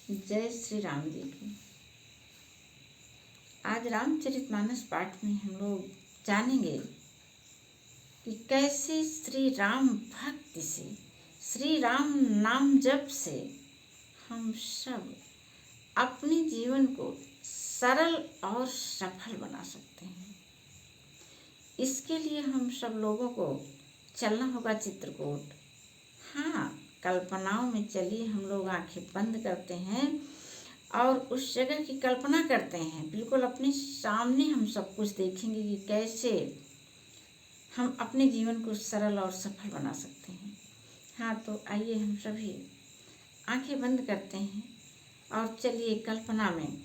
जय श्री राम जी की। आज रामचरितमानस पाठ में हम लोग जानेंगे कि कैसे श्री राम भक्ति से, श्री राम नाम जप से हम सब अपने जीवन को सरल और सफल बना सकते हैं। इसके लिए हम सब लोगों को चलना होगा चित्रकूट। हाँ, कल्पनाओं में चलिए हम लोग आंखें बंद करते हैं और उस जगह की कल्पना करते हैं। बिल्कुल अपने सामने हम सब कुछ देखेंगे कि कैसे हम अपने जीवन को सरल और सफल बना सकते हैं। हाँ, तो आइए हम सभी आंखें बंद करते हैं और चलिए कल्पना में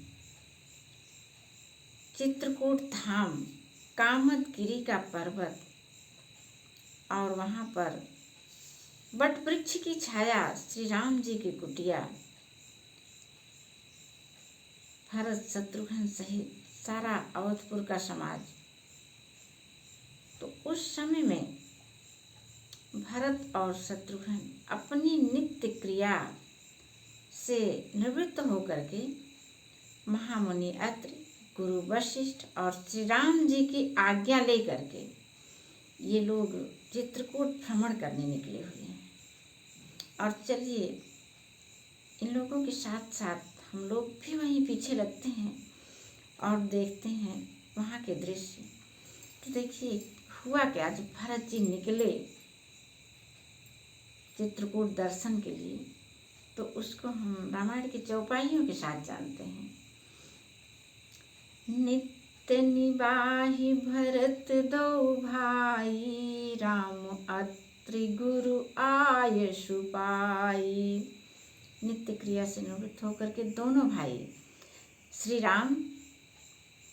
चित्रकूट धाम, कामदगिरी का पर्वत और वहाँ पर वट वृक्ष की छाया, श्री राम जी की कुटिया, भरत शत्रुघ्न सहित सारा अवधपुर का समाज। तो उस समय में भरत और शत्रुघ्न अपनी नित्य क्रिया से निवृत्त होकर के महामुनि अत्रि, गुरु वशिष्ठ और श्री राम जी की आज्ञा लेकर के ये लोग चित्रकूट भ्रमण करने निकले हुए हैं। और चलिए इन लोगों के साथ साथ हम लोग भी वहीं पीछे लगते हैं और देखते हैं वहाँ के दृश्य। तो देखिए हुआ क्या, जब भरत जी निकले चित्रकूट दर्शन के लिए तो उसको हम रामायण के चौपाइयों के साथ जानते हैं। नित्य निबाहि भरत दो भाई, राम अत्रि गुरु आयसु पाई। नित्य क्रिया से निवृत्त होकर के दोनों भाई श्री राम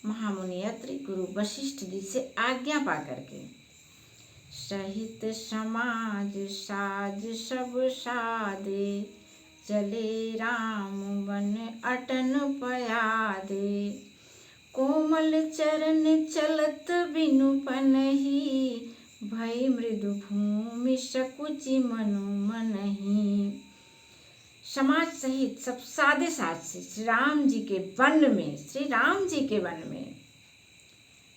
महामुनि अत्रि गुरु वशिष्ठ जी से आज्ञा पा करके सहित समाज साज सब सादे, चले राम बन अटन पयादे। कोमल चरण चलत बिनु पनहि, भय मृदु भूमि सकुचि मनु मनहि। समाज सहित सब सादे साज से श्री राम जी के वन में, श्री राम जी के वन में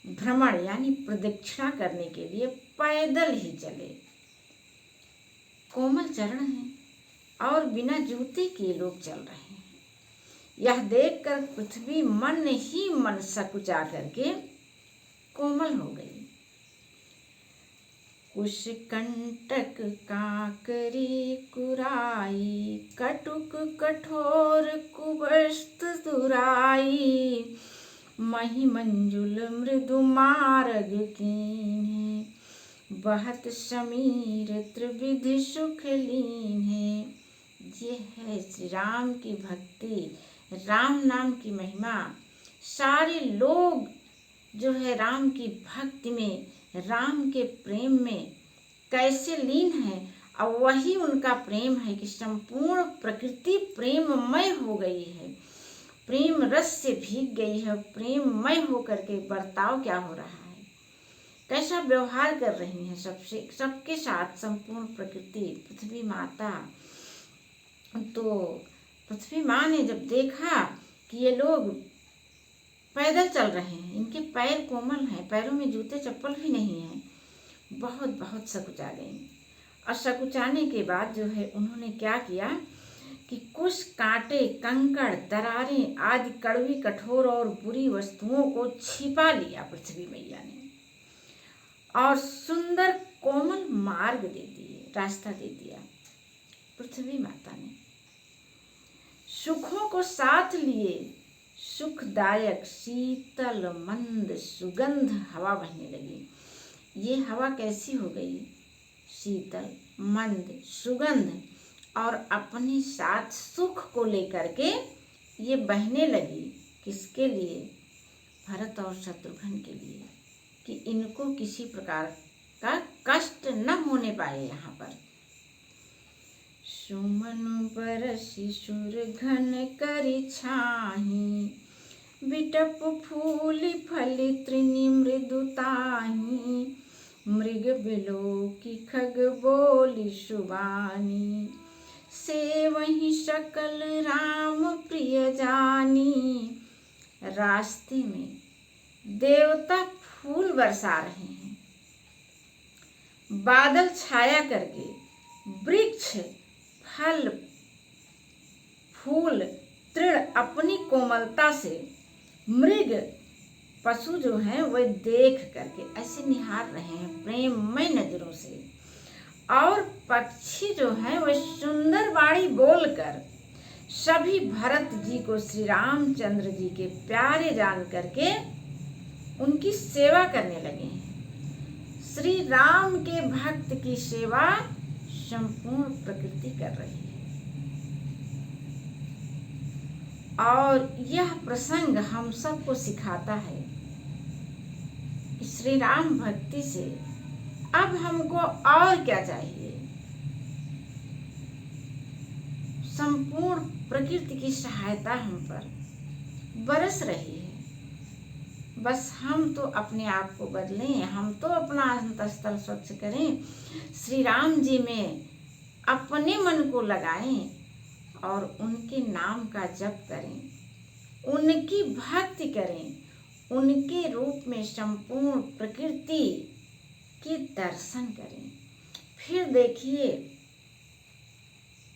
भ्रमण यानी प्रदक्षिणा करने के लिए पैदल ही चले। कोमल चरण हैं और बिना जूते के लोग चल रहे हैं। यह देखकर पृथ्वी मन ही मन सकुचा करके कोमल हो गई। कुश कंटक काकरी कुराई, कटुक कठोर कुबस्त दुराई। मही मंजुल मृदु मार्ग कीन्हे, बहत समीर त्रिविधि सुख लीन्हे। ये है श्री राम की भक्ति, राम नाम की महिमा। सारे लोग जो है राम की भक्ति में, राम के प्रेम में कैसे लीन है, और वही उनका प्रेम है कि संपूर्ण प्रकृति प्रेममय हो गई है, प्रेम रस से भीग गई है। प्रेममय होकर के बर्ताव क्या हो रहा है, कैसा व्यवहार कर रही हैं सबसे, सबके साथ संपूर्ण प्रकृति पृथ्वी माता। तो पृथ्वी माँ ने जब देखा कि ये लोग पैदल चल रहे हैं, इनके पैर कोमल हैं, पैरों में जूते चप्पल भी नहीं हैं, बहुत बहुत सकुचा गई। और सकुचाने के बाद जो है उन्होंने क्या किया कि कुछ कांटे, कंकड़, दरारें आदि कड़वी, कठोर और बुरी वस्तुओं को छिपा लिया पृथ्वी मैया ने, और सुंदर कोमल मार्ग दे दिए, रास्ता दे दिया पृथ्वी माता ने। सुखों को साथ लिए सुखदायक शीतल मंद सुगंध हवा बहने लगी। ये हवा कैसी हो गई, शीतल मंद सुगंध, और अपने साथ सुख को लेकर के ये बहने लगी। किसके लिए, भरत और शत्रुघ्न के लिए, कि इनको किसी प्रकार का कष्ट न होने पाए। यहाँ पर सुमन बरसि सुरघन करि छाही, बिटप फूलि फलि तृणी मृदुताही। मृग बिलोकी खग बोली सुबानी, से वही सकल राम प्रिय जानी। रास्ते में देवता फूल बरसा रहे हैं, बादल छाया करके वृक्ष फल फूल तृण अपनी कोमलता से, मृग पशु जो हैं वह देख करके ऐसे निहार रहे हैं प्रेममय नजरों से, और पक्षी जो हैं वह सुंदर वाणी बोलकर सभी भरत जी को श्री रामचंद्र जी के प्यारे जान करके उनकी सेवा करने लगे हैं। श्री राम के भक्त की सेवा संपूर्ण प्रकृति कर रही है। और यह प्रसंग हम सबको सिखाता है श्री राम भक्ति से अब हमको और क्या चाहिए। संपूर्ण प्रकृति की सहायता हम पर बरस रही है, बस हम तो अपने आप को बदलें, हम तो अपना अंतःस्थल स्वच्छ करें, श्री राम जी में अपने मन को लगाएं और उनके नाम का जप करें, उनकी भक्ति करें, उनके रूप में संपूर्ण प्रकृति के दर्शन करें। फिर देखिए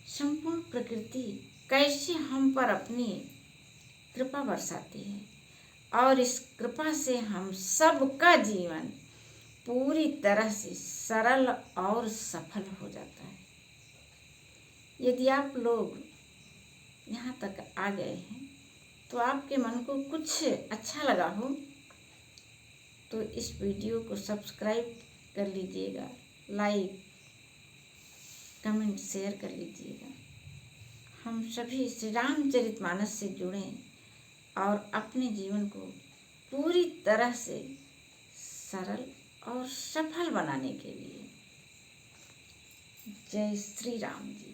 संपूर्ण प्रकृति कैसे हम पर अपनी कृपा बरसाती है, और इस कृपा से हम सबका जीवन पूरी तरह से सरल और सफल हो जाता है। यदि आप लोग यहाँ तक आ गए हैं तो आपके मन को कुछ अच्छा लगा हो तो इस वीडियो को सब्सक्राइब कर लीजिएगा, लाइक कमेंट शेयर कर लीजिएगा। हम सभी श्री रामचरितमानस से जुड़ें और अपने जीवन को पूरी तरह से सरल और सफल बनाने के लिए जय श्री राम जी।